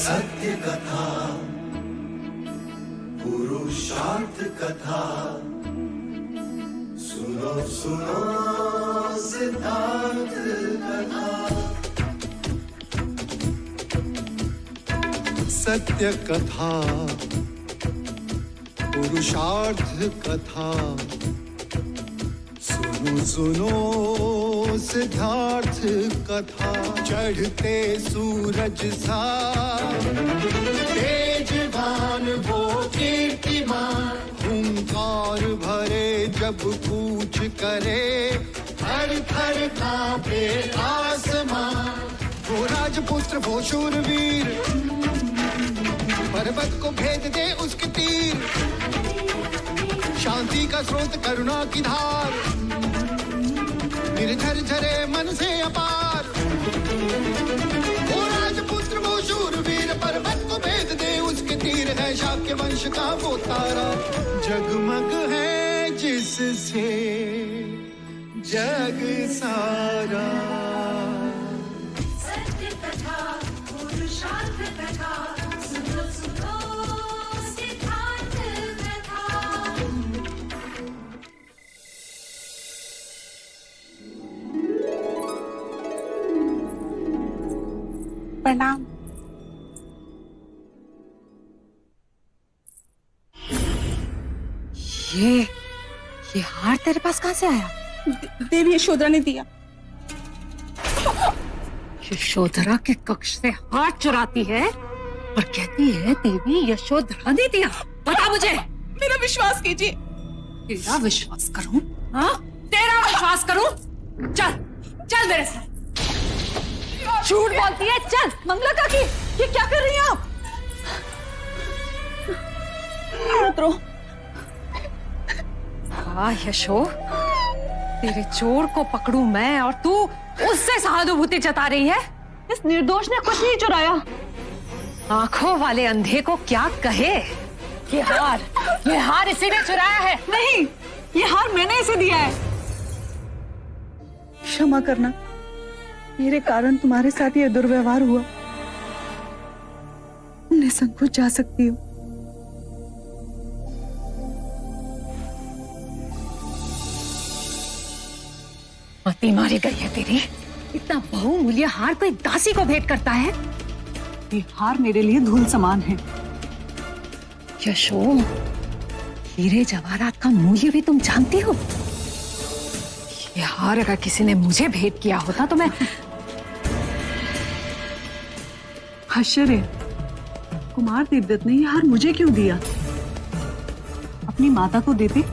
सत्य कथा, पुरुषार्थ कथा, सुनो सुनो सिद्धांत कथा। सत्य कथा, पुरुषार्थ कथा, सुनो सुनो सिद्धार्थ कथा। चढ़ते सूरज सा तेजवान वो कीर्तिमान, हुंकार भरे जब कूच करे, थर थर कांपे आसमान। वो राजपुत्र वो शूरवीर, पर्वत को भेद दे उसके तीर, शांति का स्रोत करुणा की धार, निर्झर झरे मन से अपार। वो राजपुत्र वो शूरवीर, पर्वत को भेद दे उसके तीर, है शाक्य वंश का वो तारा, जगमग है जिससे जग सारा। सत्य कथा, पुरुषार्थ कथा, सुनो सुनो सिद्धांत कथा। प्रणाम। ये हार तेरे पास कहाँ से आया? देवी यशोधरा ने दिया। यशोधरा के कक्ष से हार चुराती है और कहती है देवी यशोधरा ने दिया। बता मुझे। मेरा विश्वास कीजिए। तेरा विश्वास करूं? हाँ, तेरा विश्वास करूं? चल चल मेरे साथ। झूठ बोलती है। चल। मंगला काकी, ये क्या कर रही हैं आप? मत रो। हाँ यशो, तेरे चोर को पकड़ूं मैं और तू उससे सहानुभूति जता रही है। इस निर्दोष ने कुछ नहीं चुराया। आंखों वाले अंधे को क्या कहे? ये हार इसी ने चुराया है। नहीं, ये हार मैंने इसे दिया है। क्षमा करना, मेरे कारण तुम्हारे साथ ये दुर्व्यवहार हुआ। निसंकोच जा सकती हो। मती मारी गई है तेरी। इतना बहुमूल्य हार कोई दासी को भेंट करता है? ये हार मेरे लिए धूल समान है। यशो, हीरे जवाहरात का मूल्य भी तुम जानती हो? ये हार अगर किसी ने मुझे भेंट किया होता तो मैं... आश्चर्य, कुमार देवदत्त ने ये हार मुझे क्यों दिया? अपनी माता को देते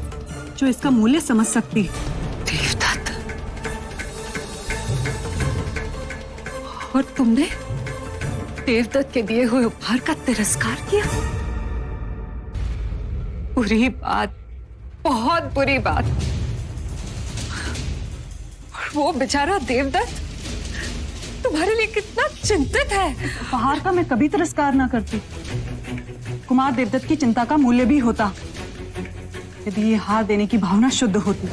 जो इसका मूल्य समझ सकती। देवदत्त, और तुमने देवदत्त के दिए हुए उपहार का तिरस्कार किया? बुरी बात, बहुत बुरी बात। और वो बेचारा देवदत्त तुम्हारे लिए कितना चिंतित है। उपहार का मैं कभी तिरस्कार ना करती। कुमार देवदत्त की चिंता का मूल्य भी होता यदि ये हार देने की भावना शुद्ध होती।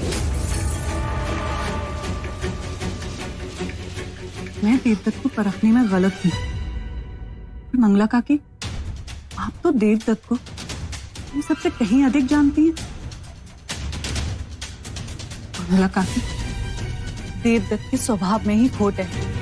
मैं देवदत्त को परखने में गलत हूं। मंगला काकी, आप तो देवदत्त को हम सबसे कहीं अधिक जानती हैं। मंगला काकी, देवदत्त के स्वभाव में ही खोट है।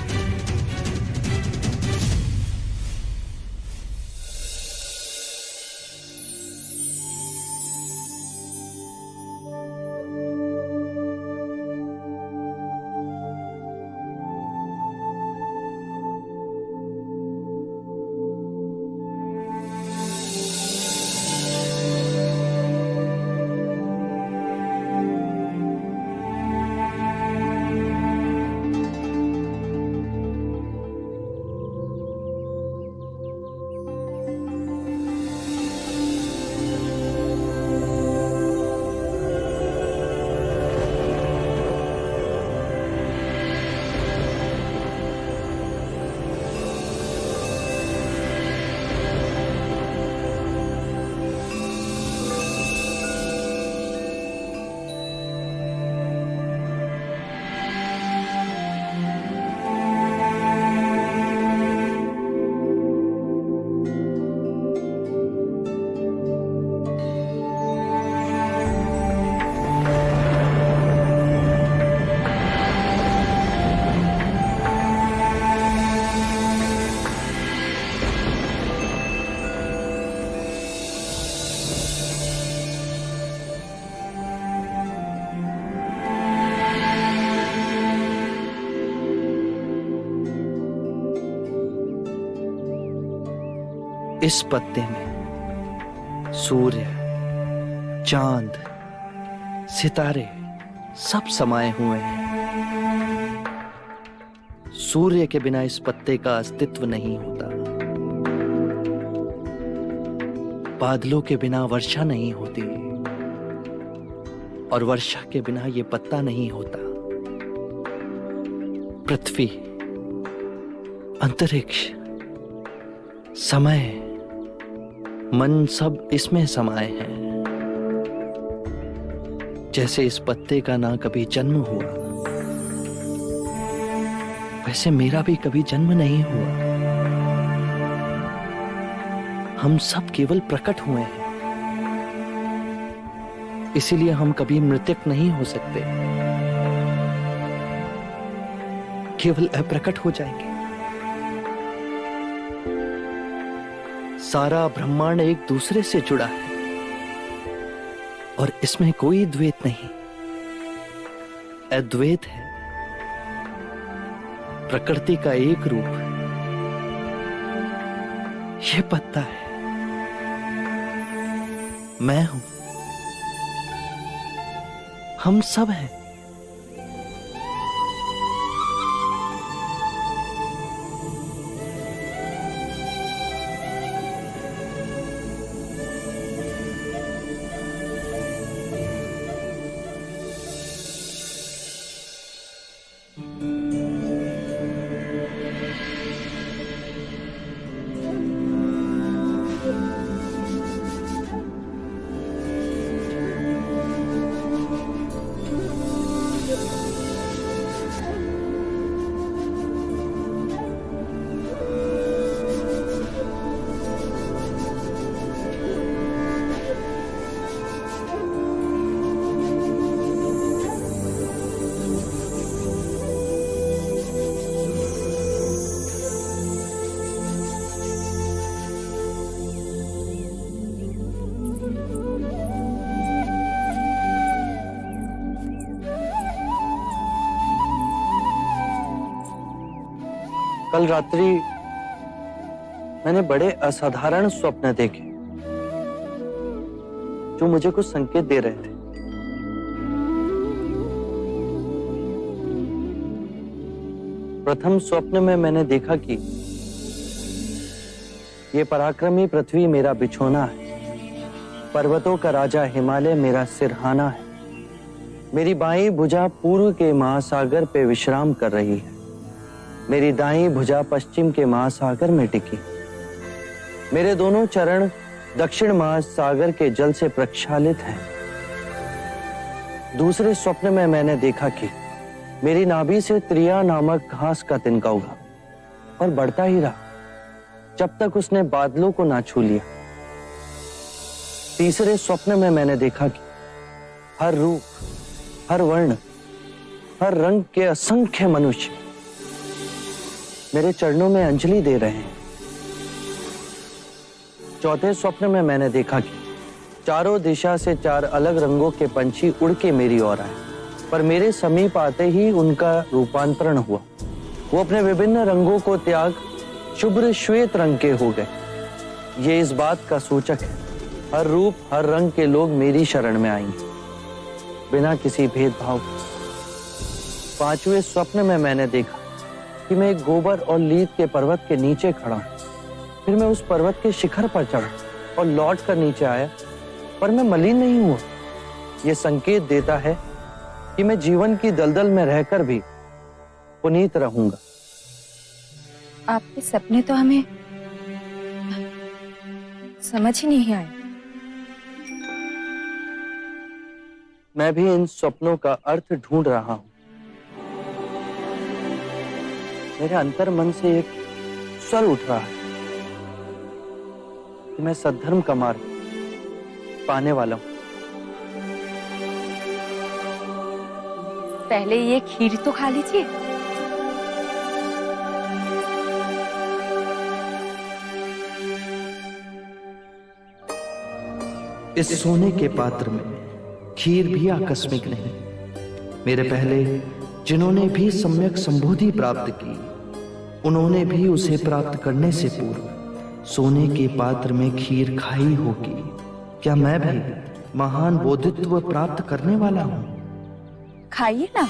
इस पत्ते में सूर्य, चांद, सितारे सब समाये हुए हैं। सूर्य के बिना इस पत्ते का अस्तित्व नहीं होता, बादलों के बिना वर्षा नहीं होती, और वर्षा के बिना ये पत्ता नहीं होता। पृथ्वी, अंतरिक्ष, समय, मन सब इसमें समाये हैं। जैसे इस पत्ते का ना कभी जन्म हुआ, वैसे मेरा भी कभी जन्म नहीं हुआ। हम सब केवल प्रकट हुए हैं, इसीलिए हम कभी मृतक नहीं हो सकते, केवल अप्रकट हो जाएंगे। सारा ब्रह्मांड एक दूसरे से जुड़ा है और इसमें कोई द्वैत नहीं, अद्वैत है। प्रकृति का एक रूप यह पत्ता है, मैं हूं, हम सब हैं। कल रात्रि मैंने बड़े असाधारण स्वप्न देखे जो मुझे कुछ संकेत दे रहे थे। प्रथम स्वप्न में मैंने देखा कि ये पराक्रमी पृथ्वी मेरा बिछोना है, पर्वतों का राजा हिमालय मेरा सिरहाना है, मेरी बाईं भुजा पूर्व के महासागर पे विश्राम कर रही है, मेरी दाईं भुजा पश्चिम के महासागर में टिकी, मेरे दोनों चरण दक्षिण महासागर के जल से प्रक्षालित हैं। दूसरे स्वप्न में मैंने देखा कि मेरी नाभि से त्रिया नामक घास का तिनका उगा और बढ़ता ही रहा जब तक उसने बादलों को ना छू लिया। तीसरे स्वप्न में मैंने देखा कि हर रूप, हर वर्ण, हर रंग के असंख्य मनुष्य मेरे चरणों में अंजलि दे रहे हैं। चौथे स्वप्न में मैंने देखा कि चारों दिशा से 4 अलग रंगों के पंछी उड़ के मेरी ओर आए, पर मेरे समीप आते ही उनका रूपांतरण हुआ। वो अपने विभिन्न रंगों को त्याग शुभ्र श्वेत रंग के हो गए। ये इस बात का सूचक है, हर रूप, हर रंग के लोग मेरी शरण में आएंगे बिना किसी भेदभाव के। पांचवें स्वप्न में मैंने देखा कि मैं एक गोबर और लीद के पर्वत के नीचे खड़ा हूं। फिर मैं उस पर्वत के शिखर पर चढ़ा और लौट कर नीचे आया, पर मैं मलिन नहीं हुआ। यह संकेत देता है कि मैं जीवन की दलदल में रहकर भी पुनीत रहूंगा। आपके सपने तो हमें समझ ही नहीं आए। मैं भी इन स्वप्नों का अर्थ ढूंढ रहा हूं। मेरे अंतर मन से एक स्वर उठ रहा है कि मैं सद्धर्म का मार्ग पाने वाला हूं। पहले ये खीर तो खा लीजिए। इस सोने के पात्र में खीर भी आकस्मिक नहीं। मेरे पहले जिन्होंने भी सम्यक संबोधि प्राप्त की, उन्होंने भी उसे प्राप्त करने से पूर्व सोने के पात्र में खीर खाई होगी। क्या मैं भी महान बोधित्व प्राप्त करने वाला हूं? खाइए ना।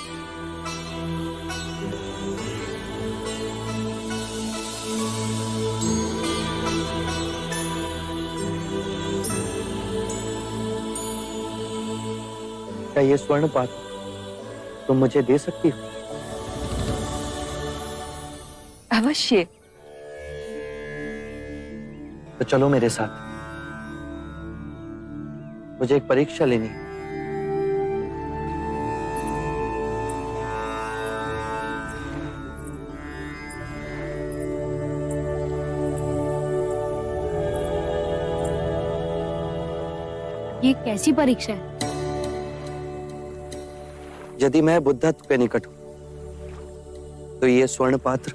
क्या ये स्वर्ण पात्र तुम मुझे दे सकती हो? अवश्य। तो चलो मेरे साथ, मुझे एक परीक्षा लेनी है। ये कैसी परीक्षा है? यदि मैं बुद्धत्व के निकट हूं तो ये स्वर्ण पात्र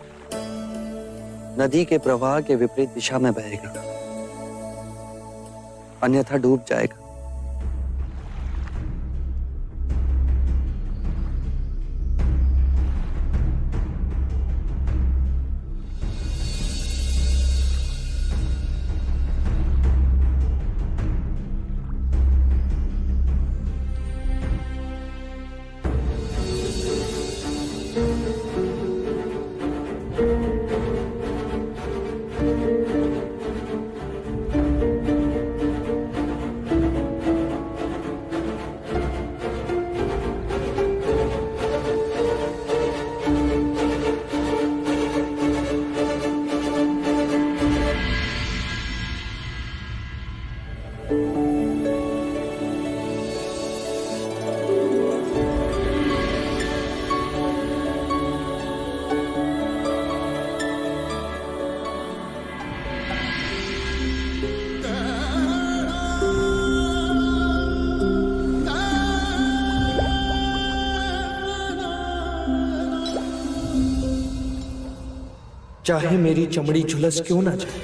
नदी के प्रवाह के विपरीत दिशा में बहेगा, अन्यथा डूब जाएगा। चाहे मेरी चमड़ी झुलस क्यों ना जाए,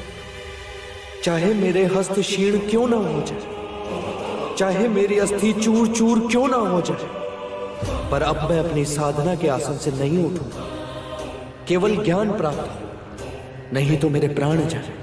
चाहे मेरे हस्त क्षीण क्यों ना हो जाए, चाहे मेरी अस्थि चूर चूर क्यों ना हो जाए, पर अब मैं अपनी साधना के आसन से नहीं उठूंगा। केवल ज्ञान प्राप्त हो, नहीं तो मेरे प्राण जाए।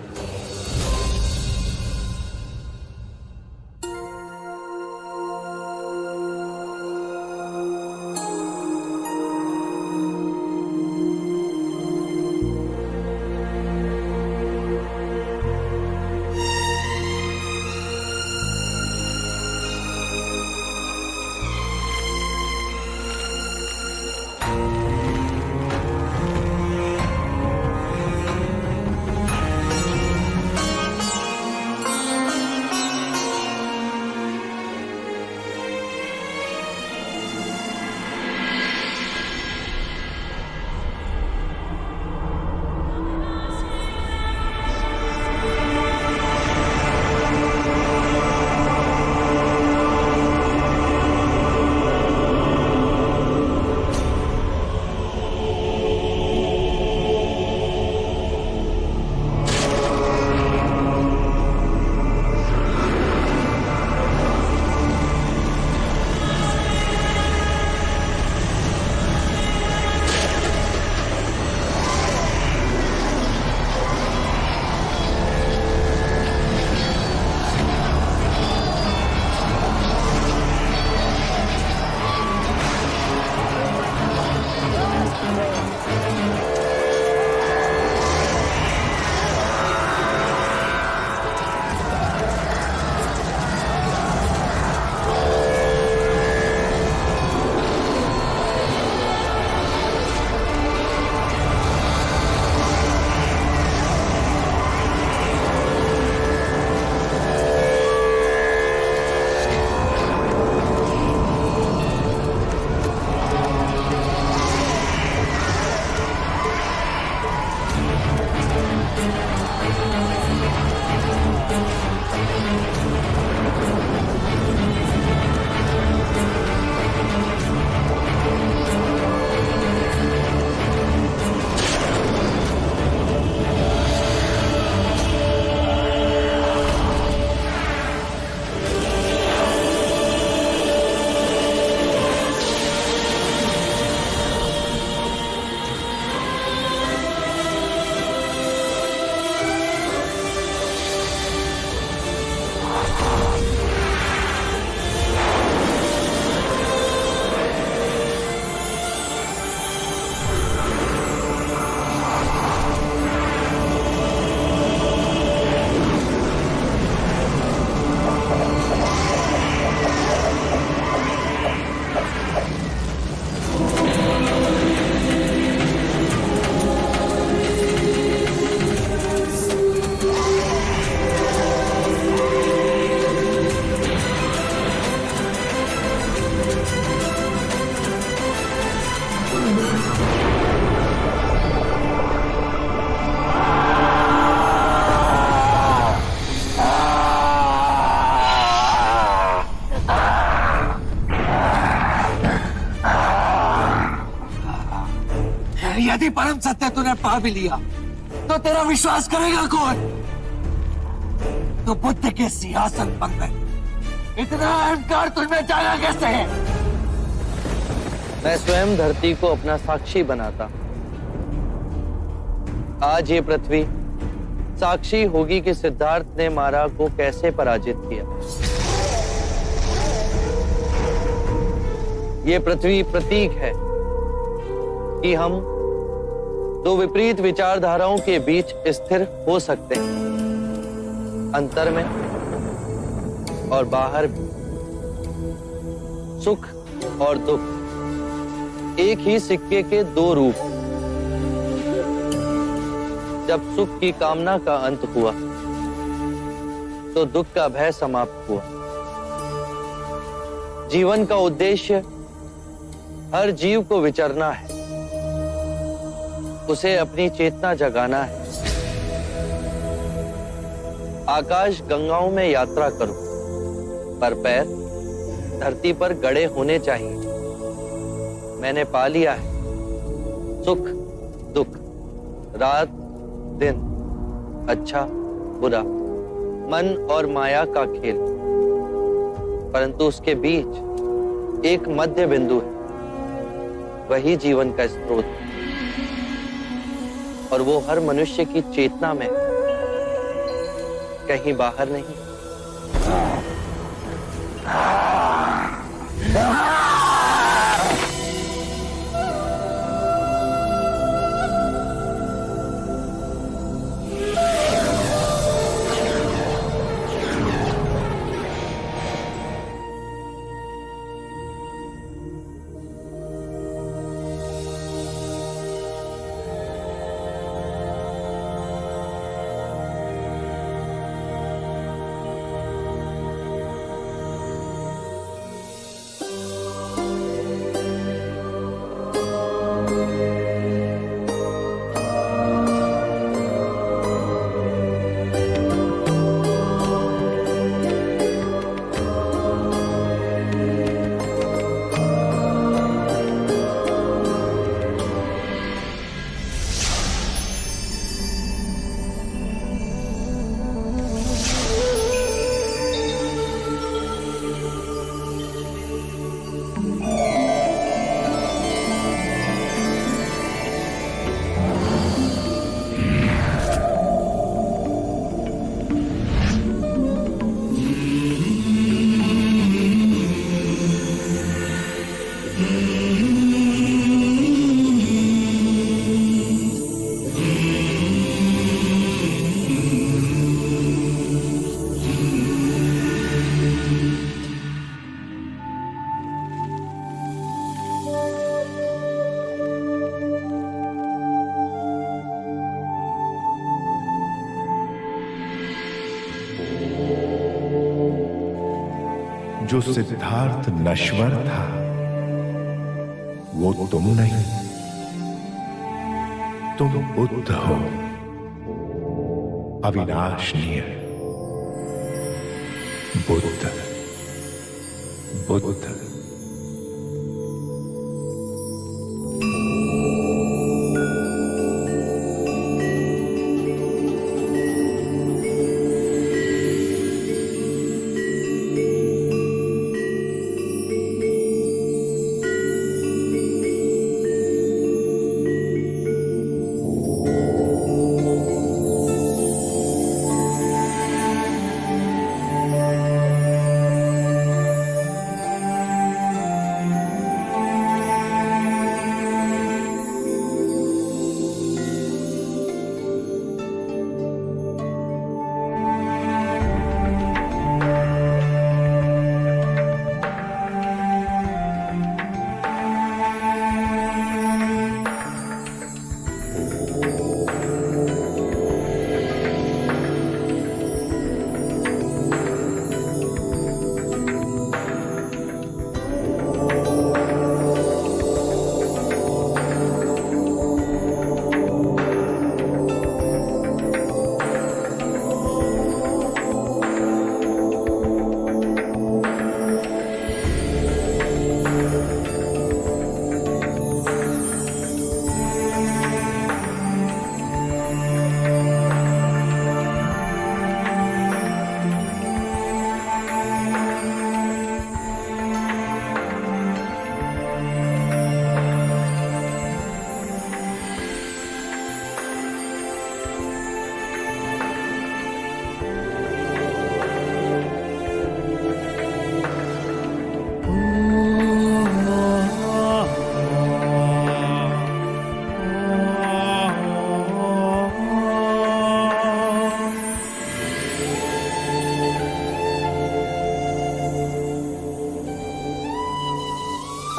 उठा भी लिया तो तेरा विश्वास करेगा कौन? तो बुद्ध के सिंहासन पर गए, इतना अहंकार तुझमें जागा कैसे है? मैं स्वयं धरती को अपना साक्षी बनाता। आज ये पृथ्वी साक्षी होगी कि सिद्धार्थ ने मारा को कैसे पराजित किया। ये पृथ्वी प्रतीक है कि हम दो विपरीत विचारधाराओं के बीच स्थिर हो सकते हैं, अंतर में और बाहर भी। सुख और दुख एक ही सिक्के के दो रूप। जब सुख की कामना का अंत हुआ तो दुख का भय समाप्त हुआ। जीवन का उद्देश्य हर जीव को विचरना है, उसे अपनी चेतना जगाना है। आकाश गंगाओं में यात्रा करो, पर पैर धरती पर गड़े होने चाहिए। मैंने पा लिया है सुख दुख, रात दिन, अच्छा बुरा, मन और माया का खेल, परंतु उसके बीच एक मध्य बिंदु है, वही जीवन का स्रोत है। और वो हर मनुष्य की चेतना में, कहीं बाहर नहीं। जो सिद्धार्थ नश्वर था वो तुम नहीं, तुम बुद्ध हो, अविनाशनीय बुद्ध। बुद्ध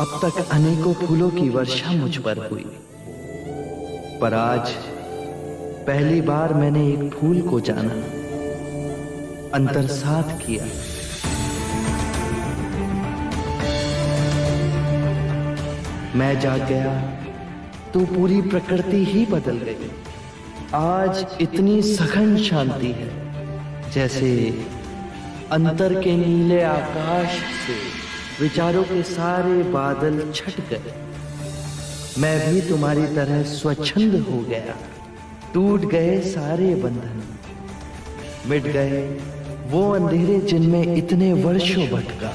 अब तक अनेकों फूलों की वर्षा मुझ पर हुई, पर आज पहली बार मैंने एक फूल को जाना, अंतर्सात किया। मैं जाग गया तो पूरी प्रकृति ही बदल गई। आज इतनी सघन शांति है जैसे अंतर के नीले आकाश से विचारों के सारे बादल छट गए। मैं भी तुम्हारी तरह स्वच्छंद हो गया। टूट गए सारे बंधन, मिट गए वो अंधेरे जिनमें इतने वर्षों भटका।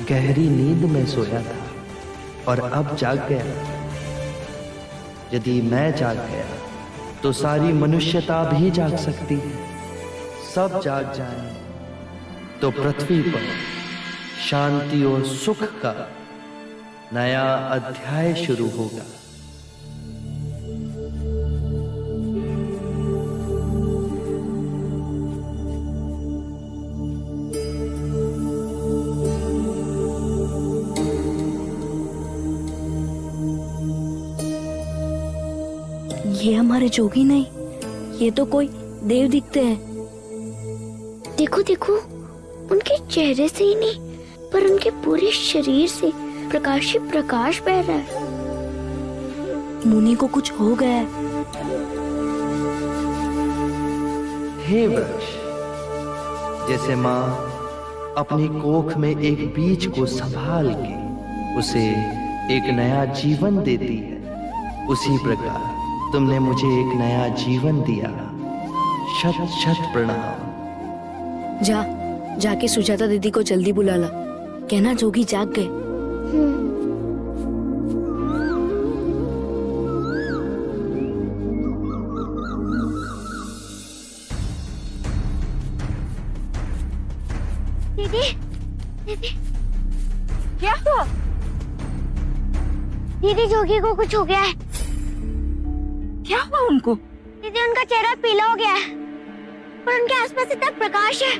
गहरी नींद में सोया था और अब जाग गया। यदि मैं जाग गया तो सारी मनुष्यता भी जाग सकती है। सब जाग जाएं तो पृथ्वी पर शांति और सुख का नया अध्याय शुरू होगा। ये हमारे जोगी नहीं, ये तो कोई देव दिखते हैं। देखो देखो, उनके चेहरे से ही नहीं पर उनके पूरे शरीर से प्रकाश ही प्रकाश बह रहा है। मुनि को कुछ हो गया है। हे वृक्ष, जैसे माँ अपनी कोख में एक बीज को संभाल के उसे एक नया जीवन देती है, उसी प्रकार तुमने मुझे एक नया जीवन दिया। शत शत प्रणाम। जाके सुजाता दीदी को जल्दी बुला ला, कहना जोगी जाग गए। दीदी, दीदी, क्या हुआ? दीदी जोगी को कुछ हो गया है। क्या हुआ उनको? दीदी उनका चेहरा पीला हो गया है और उनके आसपास इतना प्रकाश है,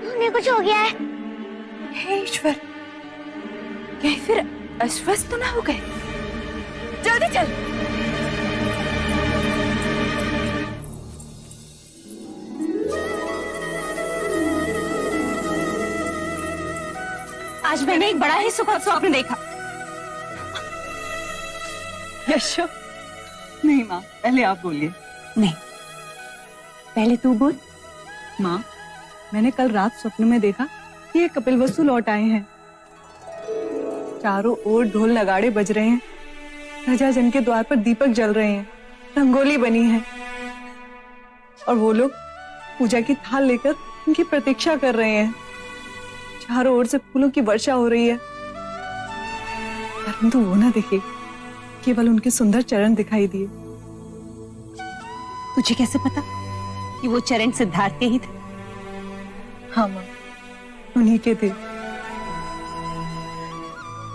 उन्हें कुछ हो गया है। हे ईश्वर, कहीं फिर अस्वस्थ तो ना हो गए? जल्दी चल। आज मैंने एक बड़ा ही सुखद स्वप्न देखा। यशो, नहीं माँ, पहले आप बोलिए। नहीं, पहले तू बोल। माँ, मैंने कल रात स्वप्न में देखा कि ये कपिलवस्तु लौट आए हैं। चारों ओर ढोल नगाड़े बज रहे हैं, प्रजा जन के द्वार पर दीपक जल रहे हैं, रंगोली बनी है और वो लोग पूजा की थाल लेकर उनकी प्रतीक्षा कर रहे हैं। चारों ओर से फूलों की वर्षा हो रही है, परंतु वो ना दिखे, केवल उनके सुंदर चरण दिखाई दिए। तुझे कैसे पता कि वो चरण सिद्धार्थ के ही थे? हाँ माँ, उन्हीं के थे।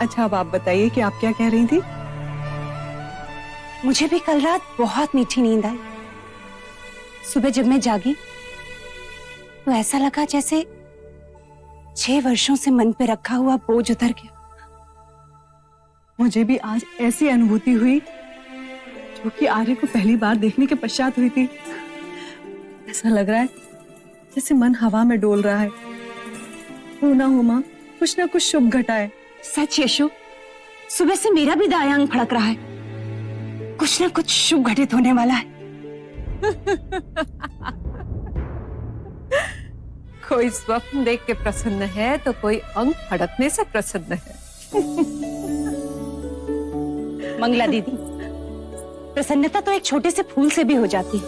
अच्छा, अब आप बताइए कि आप क्या कह रही थी? मुझे भी कल रात बहुत मीठी नींद आई। सुबह जब मैं जागी तो ऐसा लगा जैसे 6 वर्षों से मन पे रखा हुआ बोझ उतर गया। मुझे भी आज ऐसी अनुभूति हुई जो कि आर्य को पहली बार देखने के पश्चात हुई थी। ऐसा लग रहा है जैसे मन हवा में डोल रहा है। हो ना हो माँ, कुछ ना कुछ शुभ घटाए। सच यशो, सुबह से मेरा भी दायां अंग फड़क रहा है। कुछ ना कुछ शुभ घटित होने वाला है। कोई स्वप्न देख के प्रसन्न है तो कोई अंग फड़कने से प्रसन्न है। मंगला दीदी, प्रसन्नता तो एक छोटे से फूल से भी हो जाती है,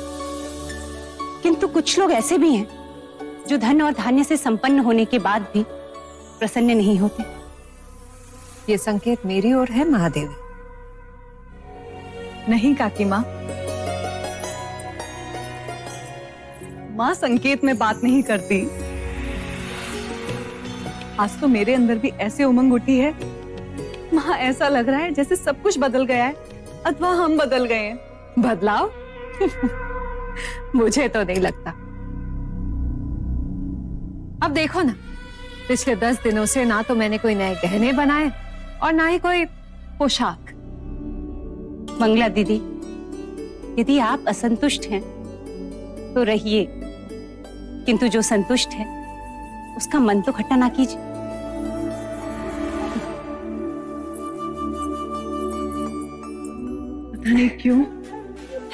किंतु कुछ लोग ऐसे भी हैं जो धन और धान्य से संपन्न होने के बाद भी प्रसन्न नहीं होते। ये संकेत मेरी ओर है महादेवी? नहीं काकी माँ, माँ संकेत में बात नहीं करती। आज तो मेरे अंदर भी ऐसे उमंग उठी है माँ, ऐसा लग रहा है जैसे सब कुछ बदल गया है अथवा हम बदल गए हैं। बदलाव? मुझे तो नहीं लगता। अब देखो ना, पिछले 10 दिनों से ना तो मैंने कोई नए गहने बनाए और ना ही कोई पोशाक। मंगला दीदी, यदि आप असंतुष्ट हैं तो रहिए, किंतु जो संतुष्ट है उसका मन तो खट्टा ना कीजिए। पता नहीं क्यों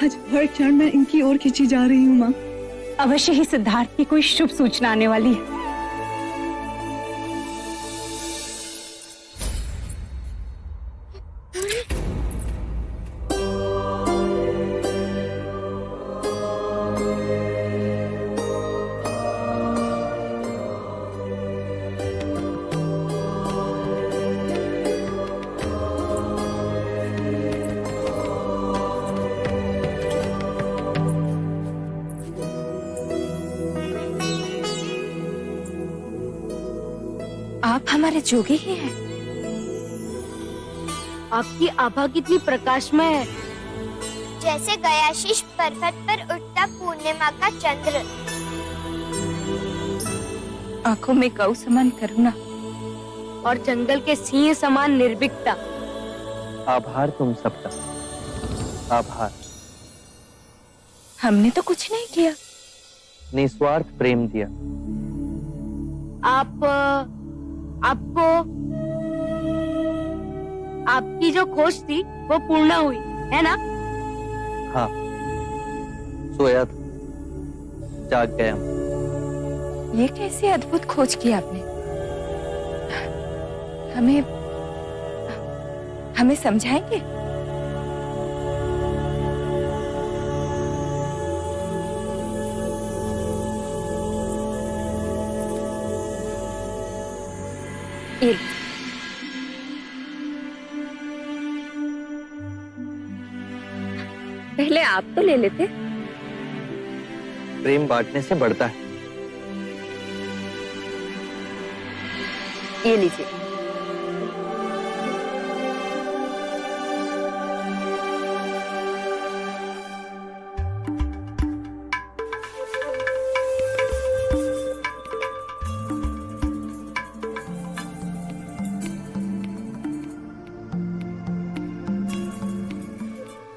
आज हर क्षण मैं इनकी ओर खींची जा रही हूँ माँ। अवश्य ही सिद्धार्थ की कोई शुभ सूचना आने वाली है। आप हमारे जोगी ही हैं। आपकी आभा कितनी प्रकाशमय है, जैसे गयाशीष पर्वत पर उठता पूर्णिमा का चंद्र। आंखों में गौ समान करुणा और जंगल के सिंह समान निर्भीकता। आभार तुम सबका, आभार। हमने तो कुछ नहीं किया। निस्वार्थ प्रेम दिया। आपको आपकी जो खोज थी वो पूर्ण हुई है ना? हाँ, सोया था, जाग गया। ये कैसी अद्भुत खोज की आपने? हमें समझाएंगे? पहले आप तो ले लेते। प्रेम बांटने से बढ़ता है। ये लीजिए।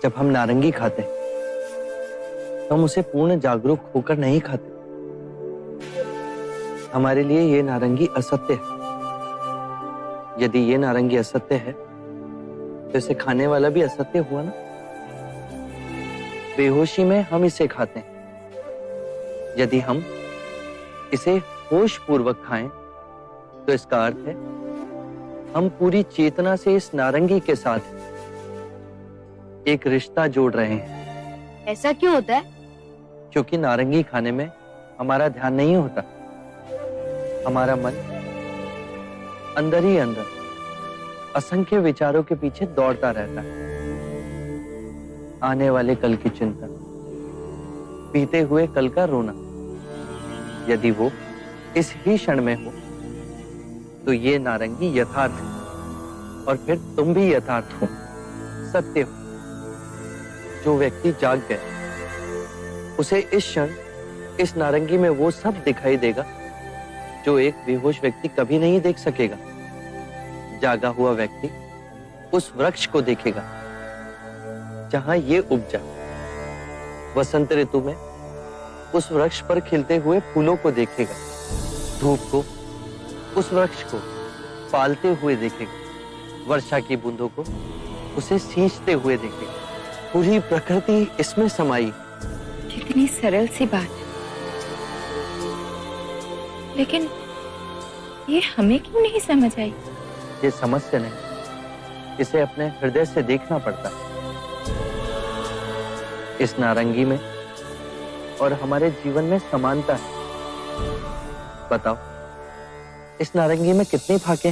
जब हम नारंगी खाते हैं तो हम उसे पूर्ण जागरूक होकर नहीं खाते। हमारे लिए ये नारंगी असत्य है। यदि ये नारंगी असत्य है तो इसे खाने वाला भी असत्य हुआ ना। बेहोशी में हम इसे खाते हैं। यदि हम इसे होश पूर्वक खाएं तो इसका अर्थ है हम पूरी चेतना से इस नारंगी के साथ एक रिश्ता जोड़ रहे हैं। ऐसा क्यों होता है? क्योंकि नारंगी खाने में हमारा ध्यान नहीं होता। हमारा मन अंदर ही अंदर असंख्य विचारों के पीछे दौड़ता रहता है। आने वाले कल की चिंता, बीते हुए कल का रोना। यदि वो इस ही क्षण में हो तो ये नारंगी यथार्थ है और फिर तुम भी यथार्थ हो, सत्य हो। जो व्यक्ति जाग गया उसे इस क्षण इस नारंगी में वो सब दिखाई देगा जो एक बेहोश व्यक्ति कभी नहीं देख सकेगा। जागा हुआ व्यक्ति उस वृक्ष को देखेगा जहां ये उपजा। वसंत ऋतु में उस वृक्ष पर खिलते हुए फूलों को देखेगा। धूप को, उस वृक्ष को पालते हुए देखेगा। वर्षा की बूंदों को उसे सींचते हुए देखेगा। पूरी प्रकृति इसमें समाई। कितनी सरल सी बात, लेकिन ये हमें क्यों नहीं समझ आई? ये समस्या नहीं, इसे अपने हृदय से देखना पड़ता है। इस नारंगी में और हमारे जीवन में समानता है। बताओ, इस नारंगी में कितनी फाके?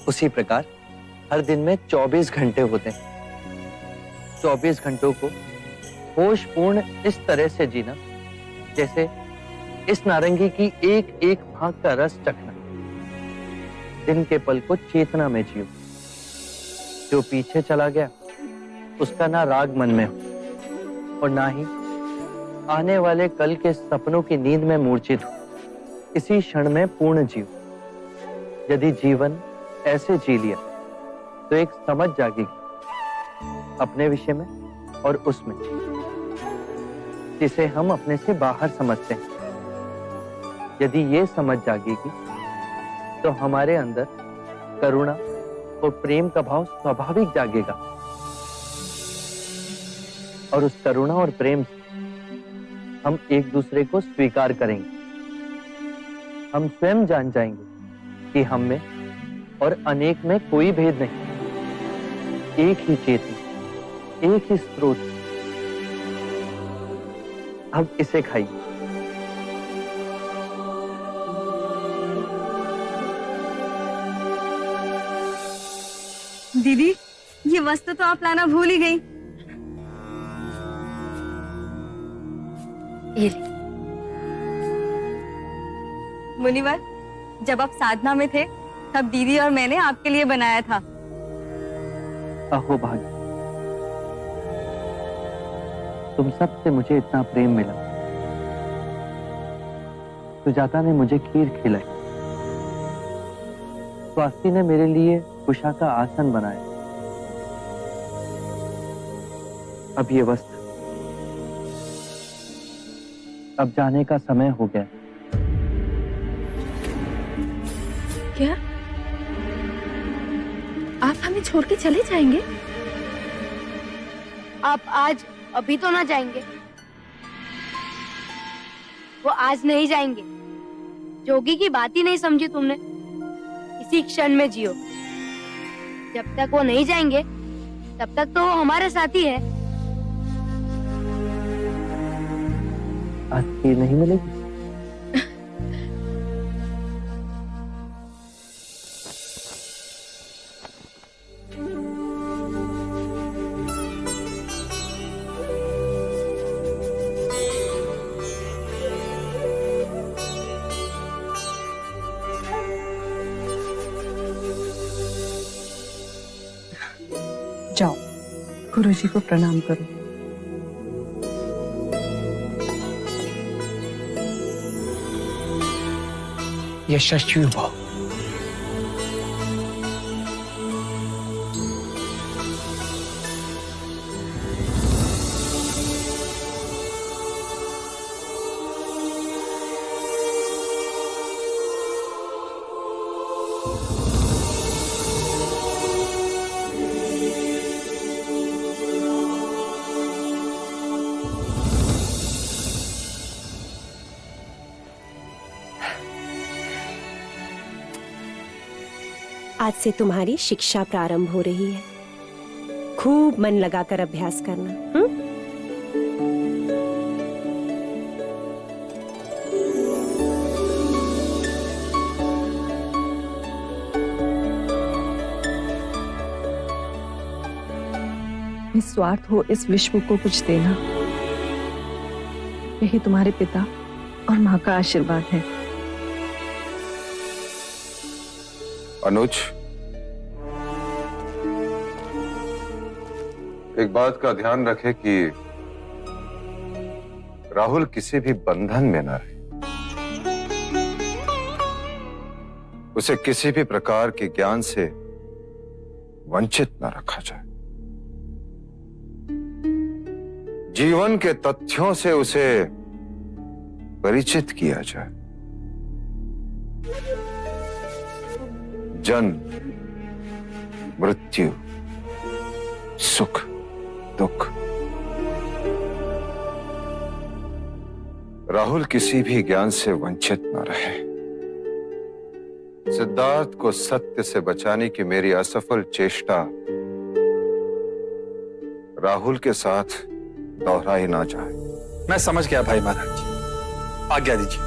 उसी प्रकार हर दिन में 24 घंटे होते हैं। 24 घंटों को होशपूर्ण इस तरह से जीना जैसे इस नारंगी की एक एक भाग का रस चखना। दिन के पल को चेतना में जियो। जो पीछे चला गया उसका ना राग मन में हो और ना ही आने वाले कल के सपनों की नींद में मूर्छित हो। इसी क्षण में पूर्ण जियो। यदि जीवन ऐसे जी लिया तो एक समझ जागेगी अपने विषय में और उसमें, जिसे हम अपने से बाहर समझते हैं। यदि ये समझ जागेगी तो हमारे अंदर करुणा और प्रेम का भाव स्वाभाविक जागेगा, और उस करुणा और प्रेम से हम एक दूसरे को स्वीकार करेंगे। हम स्वयं जान जाएंगे कि हम में और अनेक में कोई भेद नहीं, एक ही चेतना, एक ही स्रोत। अब इसे खाइए। दीदी, ये वस्तु तो आप लाना भूल ही गई। ये ले। मुनिवर, जब आप साधना में थे तब दीदी और मैंने आपके लिए बनाया था। अहो भाग्य, तुम सबसे मुझे इतना प्रेम मिला। सुजाता ने मुझे खीर खिलाई, स्वास्ति ने मेरे लिए उषा का आसन बनाया। अब ये वस्त्र, अब जाने का समय हो गया। क्या आप हमें छोड़ के चले जाएंगे? आप आज अभी तो ना जाएंगे। वो आज नहीं जाएंगे। जोगी की बात ही नहीं समझी तुमने। इसी क्षण में जियो। जब तक वो नहीं जाएंगे तब तक तो वो हमारे साथ ही है। आज खीर नहीं मिलेगी? जाओ, गुरुजी को प्रणाम करो। यशस्वी भव। आज से तुम्हारी शिक्षा प्रारंभ हो रही है। खूब मन लगाकर अभ्यास करना। निस्वार्थ हो इस विश्व को कुछ देना, यही तुम्हारे पिता और माँ का आशीर्वाद है। अनुज, एक बात का ध्यान रखे कि राहुल किसी भी बंधन में न रहे। उसे किसी भी प्रकार के ज्ञान से वंचित न रखा जाए। जीवन के तथ्यों से उसे परिचित किया जाए। जन्म, मृत्यु, सुख, दुख, राहुल किसी भी ज्ञान से वंचित न रहे। सिद्धार्थ को सत्य से बचाने की मेरी असफल चेष्टा राहुल के साथ दोहराई ना जाए। मैं समझ गया भाई महाराज जी, आज्ञा दीजिए।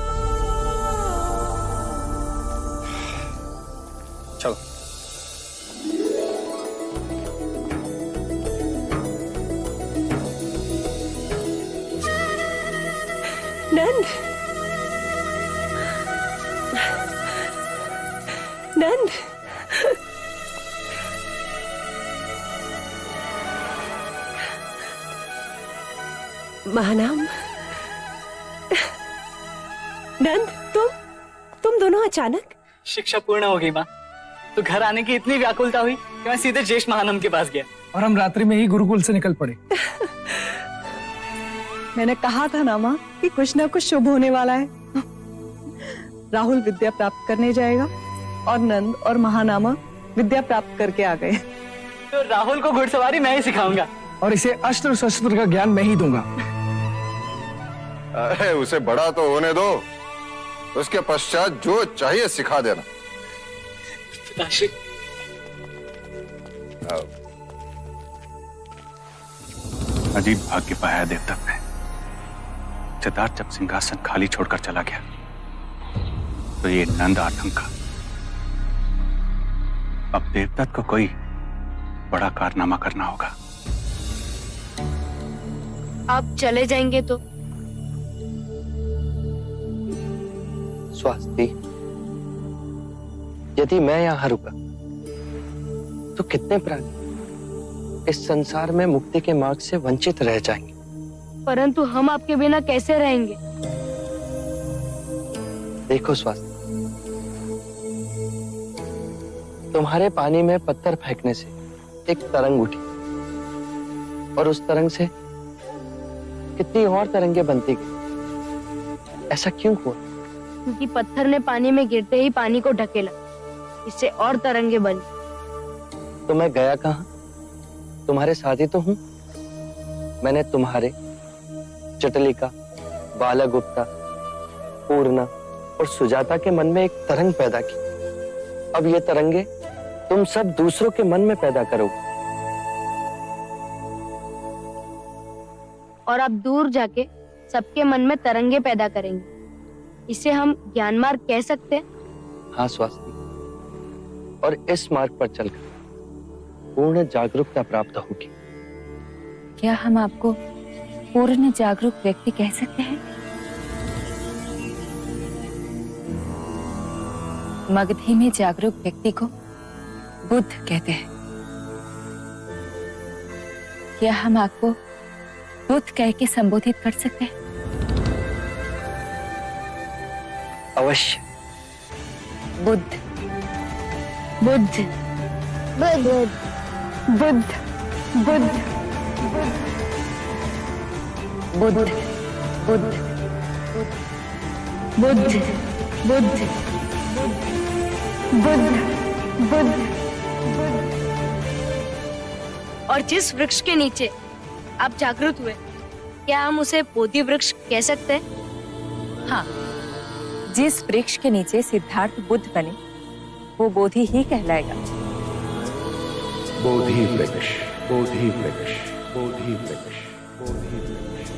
चलो। नंद, नंद, महानाम। नंद, तुम दोनों अचानक? शिक्षा पूर्ण हो गई माँ। तो घर आने की इतनी व्याकुलता हुई कि मैं सीधे ज्येष्ठ महानम के पास गया। और हम रात्रि में ही गुरुकुल से निकल पड़े। मैंने कहा था ना माँ कि कुछ ना कुछ शुभ होने वाला है। राहुल विद्या प्राप्त करने जाएगा और नंद और महानामा विद्या प्राप्त करके आ गए। तो राहुल को घुड़सवारी मैं ही सिखाऊंगा और इसे अस्त्र शस्त्र का ज्ञान मैं ही दूंगा। अरे उसे बड़ा तो होने दो, उसके पश्चात जो चाहिए सिखा देना। पिताश्री, अजीब भाग्य पाया देवदत्त ने। सिद्धार्थ जब सिंहासन खाली छोड़कर चला गया तो ये नंद आतंका। अब देवदत्त को कोई बड़ा कारनामा करना होगा। आप चले जाएंगे तो? स्वास्थ्य, यदि मैं यहां रुका तो कितने प्राणी इस संसार में मुक्ति के मार्ग से वंचित रह जाएंगे। परंतु हम आपके बिना कैसे रहेंगे? देखो स्वास्थ्य, तुम्हारे पानी में पत्थर फेंकने से एक तरंग उठी और उस तरंग से कितनी और तरंगे बनती गई। ऐसा क्यों हुआ? क्योंकि पत्थर ने पानी में गिरते ही पानी को ढकेला, इससे और तरंगे बनी। तो मैं गया कहां? तुम्हारे साथ ही तो हूं। मैंने तुम्हारे, जटलिका, बालागुप्ता, पूर्णा और सुजाता के मन में एक तरंग पैदा की। अब ये तरंगे तुम सब दूसरों के मन में पैदा करोगे। और आप दूर जाके सबके मन में तरंगे पैदा करेंगे। इसे हम ज्ञान मार्ग कह सकते हैं? हाँ स्वास्थ्य, और इस मार्ग पर चलकर पूर्ण जागरूकता प्राप्त होगी। क्या हम आपको पूर्ण जागरूक व्यक्ति कह सकते हैं? मगधी में जागरूक व्यक्ति को बुद्ध कहते हैं। क्या हम आपको बुद्ध कह के संबोधित कर सकते हैं? अवश्य। बुद्ध, बुद्ध, बुद्ध, बुद्ध, बुद्ध, बुद्ध, बुद्ध, बुद्ध, बुद्ध, बुद्ध, बुद्ध। और जिस वृक्ष के नीचे आप जागृत हुए, क्या हम उसे बोधि वृक्ष कह सकते हैं? हाँ, जिस वृक्ष के नीचे सिद्धार्थ बुद्ध बने वो बोधि ही कहलाएगा। बोधि वृक्ष, बोधि वृक्ष, बोधि वृक्ष, बोधि वृक्ष,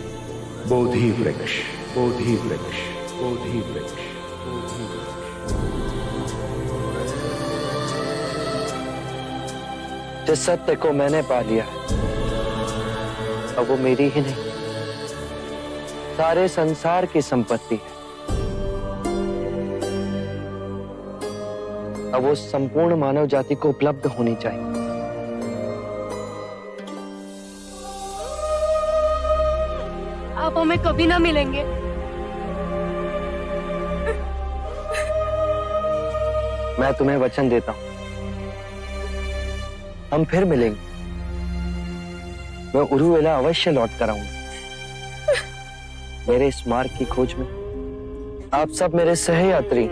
बोधि वृक्ष, बोधि वृक्ष, बोधि वृक्ष। जिस सत्य को मैंने पा लिया है, अब वो मेरी ही नहीं, सारे संसार की संपत्ति है। अब वो संपूर्ण मानव जाति को उपलब्ध होनी चाहिए। आप हमें कभी ना मिलेंगे। मैं तुम्हें वचन देता हूं, हम फिर मिलेंगे। मैं उरुवेला अवश्य लौट कर आऊंगा। मेरे इस मार्ग की खोज में आप सब मेरे सहयात्री।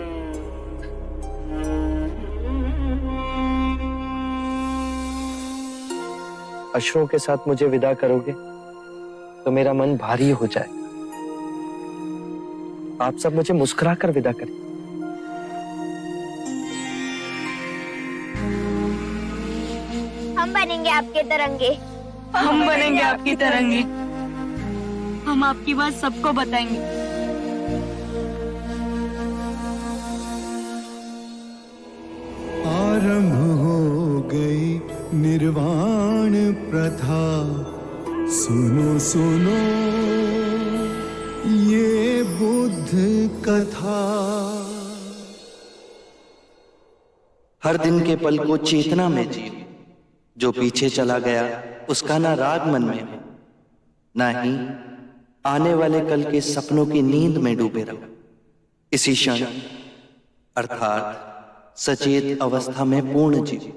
अश्रुओं के साथ मुझे विदा करोगे तो मेरा मन भारी हो जाएगा। आप सब मुझे मुस्कुराकर विदा करें। हम बनेंगे आपके तरंगे। हम बनेंगे आपकी तरंगे। हम आपकी बात सबको बताएंगे। आरंभ हो गई निर्वाण प्रथा, सुनो सुनो ये बुद्ध कथा। हर दिन के पल को चेतना में जियो। जो पीछे चला गया उसका ना राग मन में हो, ना ही आने वाले कल के सपनों की नींद में डूबे रहो। इसी क्षण अर्थात सचेत अवस्था में पूर्ण जीव।